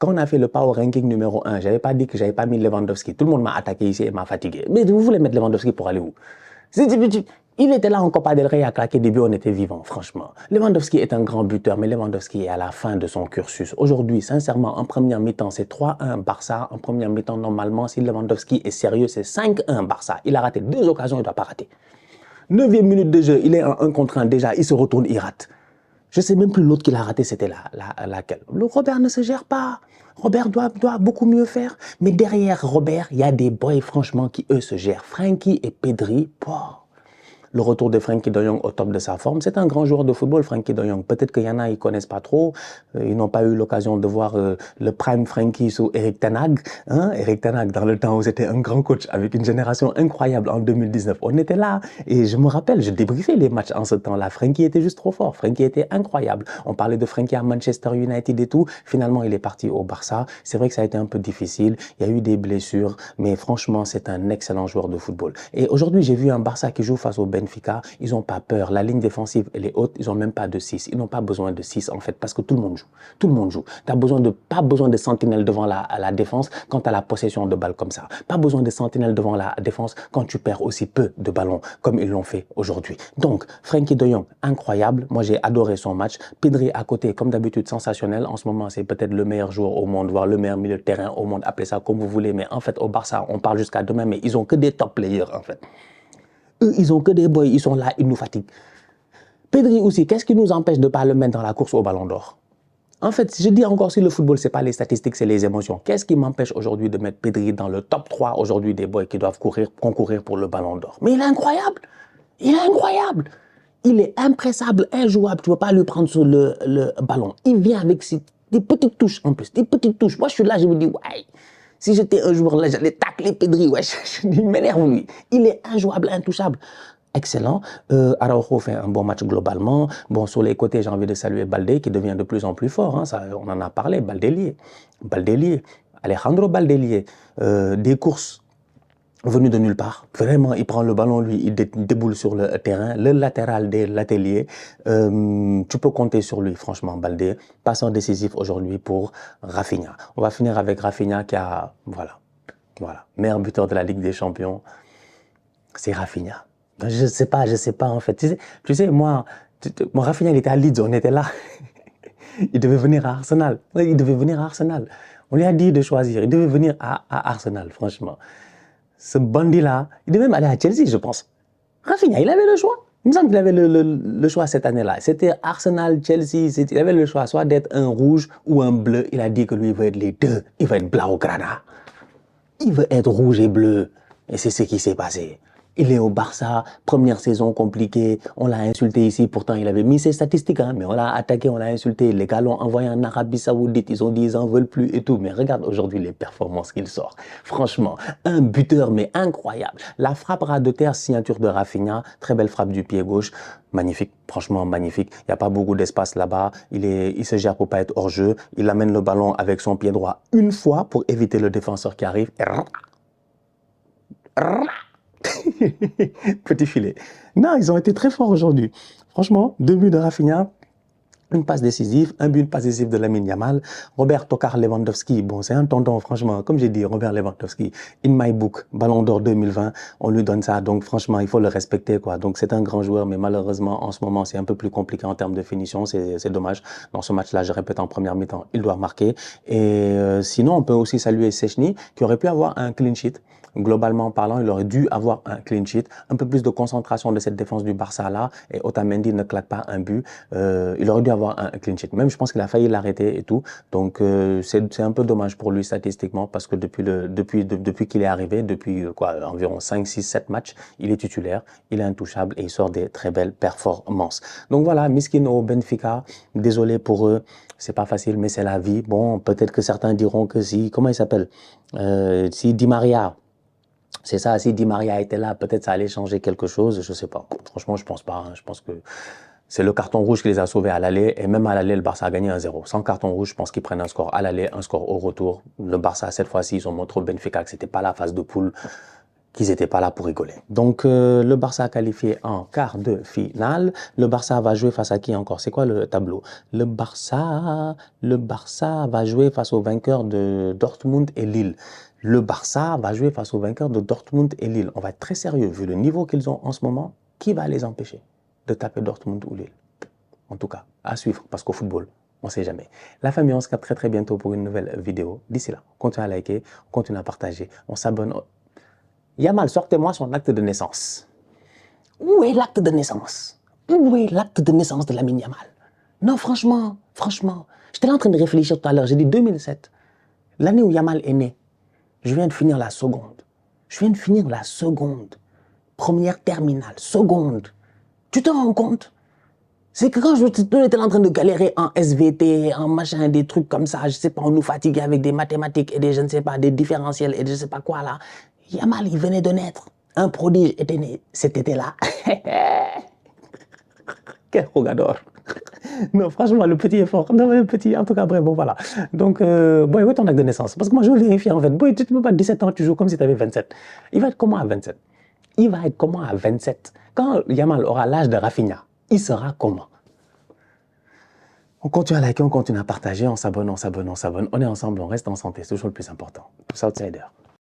Quand on a fait le power ranking numéro 1, j'avais pas dit que j'avais pas mis Lewandowski. Tout le monde m'a attaqué ici et m'a fatigué. Mais vous voulez mettre Lewandowski pour aller où? Il était là en Copa del Rey à claquer des buts, on était vivants, franchement. Lewandowski est un grand buteur, mais Lewandowski est à la fin de son cursus. Aujourd'hui, sincèrement, en première mi-temps, c'est 3-1 Barça. En première mi-temps, normalement, si Lewandowski est sérieux, c'est 5-1 Barça. Il a raté 2 occasions, il ne doit pas rater. 9e minute de jeu, il est en 1 contre 1 déjà, il se retourne, il rate. Je ne sais même plus l'autre qu'il a raté, c'était laquelle. Le Robert ne se gère pas. Robert doit beaucoup mieux faire. Mais derrière Robert, il y a des boys, franchement, qui eux se gèrent. Frankie et Pedri, le retour de Frenkie de Jong au top de sa forme. C'est un grand joueur de football, Frenkie de Jong. Peut-être qu'il y en a, ils ne connaissent pas trop. Ils n'ont pas eu l'occasion de voir le prime Frenkie sous Erik ten Hag. Hein? Erik ten Hag, dans le temps où c'était un grand coach avec une génération incroyable en 2019. On était là et je me rappelle, je débriefais les matchs en ce temps-là. Frenkie était juste trop fort. Frenkie était incroyable. On parlait de Frenkie à Manchester United et tout. Finalement, il est parti au Barça. C'est vrai que ça a été un peu difficile. Il y a eu des blessures, mais franchement, c'est un excellent joueur de football. Et aujourd'hui, j'ai vu un Barça qui joue face au Benfica, ils n'ont pas peur. La ligne défensive, elle est haute. Ils n'ont même pas de 6. Ils n'ont pas besoin de 6, en fait, parce que tout le monde joue. Tout le monde joue. Tu n'as pas besoin de sentinelle devant la défense quand tu as la possession de balle comme ça. Pas besoin de sentinelle devant la défense quand tu perds aussi peu de ballons, comme ils l'ont fait aujourd'hui. Donc, Frenkie de Jong, incroyable. Moi, j'ai adoré son match. Pedri à côté, comme d'habitude, sensationnel. En ce moment, c'est peut-être le meilleur joueur au monde, voire le meilleur milieu de terrain au monde. Appelez ça comme vous voulez. Mais en fait, au Barça, on parle jusqu'à demain, mais ils n'ont que des top players, en fait. Eux, ils ont que des boys, ils sont là, ils nous fatiguent. Pedri aussi, qu'est-ce qui nous empêche de ne pas le mettre dans la course au Ballon d'Or? En fait, je dis encore, si le football, ce n'est pas les statistiques, c'est les émotions. Qu'est-ce qui m'empêche aujourd'hui de mettre Pedri dans le top 3 aujourd'hui des boys qui doivent concourir pour le Ballon d'Or? Mais il est incroyable. Il est incroyable. Il est impressable, injouable. Tu ne peux pas lui prendre sur le ballon. Il vient avec des petites touches en plus, des petites touches. Moi, je suis là, je me dis, ouais. Si j'étais un joueur là, j'allais tacler Pedri, ouais, il m'énerve lui. Il est injouable, intouchable. Excellent. Araujo fait un bon match globalement. Bon, sur les côtés, j'ai envie de saluer Baldé qui devient de plus en plus fort. Hein, ça, on en a parlé, Baldé, Alejandro Baldé, des courses venu de nulle part. Vraiment, il prend le ballon, lui, il déboule sur le terrain. Le latéral de l'atelier, tu peux compter sur lui, franchement, Baldé. Passant décisif aujourd'hui pour Rafinha. On va finir avec Rafinha qui a, voilà, meilleur buteur de la Ligue des Champions. C'est Rafinha. Je sais pas en fait. Tu sais moi, Rafinha, il était à Leeds, on était là. Il devait venir à Arsenal. Il devait venir à Arsenal. On lui a dit de choisir. Il devait venir à Arsenal, franchement. Ce bandit-là, il devait même aller à Chelsea, je pense. Rafinha, il avait le choix. Il me semble qu'il avait le choix cette année-là. C'était Arsenal, Chelsea, il avait le choix soit d'être un rouge ou un bleu. Il a dit que lui, il veut être les deux. Il veut être Blaugrana. Il veut être rouge et bleu. Et c'est ce qui s'est passé. Il est au Barça, première saison compliquée, on l'a insulté ici, pourtant il avait mis ses statistiques, hein, mais on l'a attaqué, on l'a insulté, les gars l'ont envoyé en Arabie Saoudite, ils ont dit ils en veulent plus et tout, mais regarde aujourd'hui les performances qu'il sort. Franchement, un buteur mais incroyable. La frappe ras de terre, signature de Rafinha, très belle frappe du pied gauche, magnifique, franchement magnifique. Il n'y a pas beaucoup d'espace là-bas, il se gère pour pas être hors jeu, il amène le ballon avec son pied droit une fois pour éviter le défenseur qui arrive. Petit filet. Non, ils ont été très forts aujourd'hui. Franchement, 2 buts de Rafinha, une passe décisive, un but, une passe décisive de Lamine Yamal. Robert Tokar Lewandowski, bon, c'est un tonton, franchement. Comme j'ai dit, Robert Lewandowski, in my book, Ballon d'Or 2020, on lui donne ça. Donc, franchement, il faut le respecter, quoi. Donc, c'est un grand joueur, mais malheureusement, en ce moment, c'est un peu plus compliqué en termes de finition. C'est dommage. Dans ce match-là, je répète, en première mi-temps, il doit marquer. Et sinon, on peut aussi saluer Szczęsny, qui aurait pu avoir un clean sheet. Globalement parlant, il aurait dû avoir un clean sheet, un peu plus de concentration de cette défense du Barça-là, et Otamendi ne claque pas un but. Il aurait dû avoir un clean sheet. Même, je pense qu'il a failli l'arrêter et tout. Donc, c'est un peu dommage pour lui statistiquement, parce que depuis qu'il est arrivé, depuis environ 5, 6, 7 matchs, il est titulaire, il est intouchable et il sort des très belles performances. Donc voilà, Miskin au Benfica, désolé pour eux. C'est pas facile, mais c'est la vie. Bon, peut-être que certains diront que si, comment il s'appelle? Si Di Maria, c'est ça, si Di Maria était là, peut-être ça allait changer quelque chose, je sais pas. Franchement, je pense pas. Hein. Je pense que c'est le carton rouge qui les a sauvés à l'aller, et même à l'aller, le Barça a gagné 1-0. Sans carton rouge, je pense qu'ils prennent un score à l'aller, un score au retour. Le Barça, cette fois-ci, ils ont montré au Benfica que c'était pas la phase de poule. qu'ils n'étaient pas là pour rigoler. Donc, le Barça a qualifié en quart de finale. Le Barça va jouer face à qui encore? C'est quoi le tableau? Le Barça va jouer face au vainqueur de Dortmund et Lille. Le Barça va jouer face au vainqueur de Dortmund et Lille. On va être très sérieux, vu le niveau qu'ils ont en ce moment. Qui va les empêcher de taper Dortmund ou Lille? En tout cas, à suivre, parce qu'au football, on ne sait jamais. La famille, on se capte très très bientôt pour une nouvelle vidéo. D'ici là, continuez à liker, continuez à partager, on s'abonne. Yamal, sortez-moi son acte de naissance. Où est l'acte de naissance? Où est l'acte de naissance de Lamine Yamal? Non, franchement, j'étais là en train de réfléchir tout à l'heure. J'ai dit 2007, l'année où Yamal est né. Je viens de finir la seconde. Première terminale, seconde. Tu te rends compte? C'est que quand on était en train de galérer en SVT, en machin, des trucs comme ça, je sais pas, on nous fatiguait avec des mathématiques et des, je ne sais pas, des différentiels et je ne sais pas quoi là. Yamal, il venait de naître. Un prodige était né cet été-là. Quel jugador. Non, franchement, le petit est fort. Non, le petit, en tout cas, bref, bon, voilà. Donc, boy, où est ton acte de naissance? Parce que moi, je veux vérifier, en fait. Boy, tu ne peux pas, 17 ans, tu joues comme si tu avais 27. Il va être comment à 27? Quand Yamal aura l'âge de Rafinha, il sera comment? On continue à liker, on continue à partager, on s'abonne. On est ensemble, on reste en santé, c'est toujours le plus important. Tous outsiders.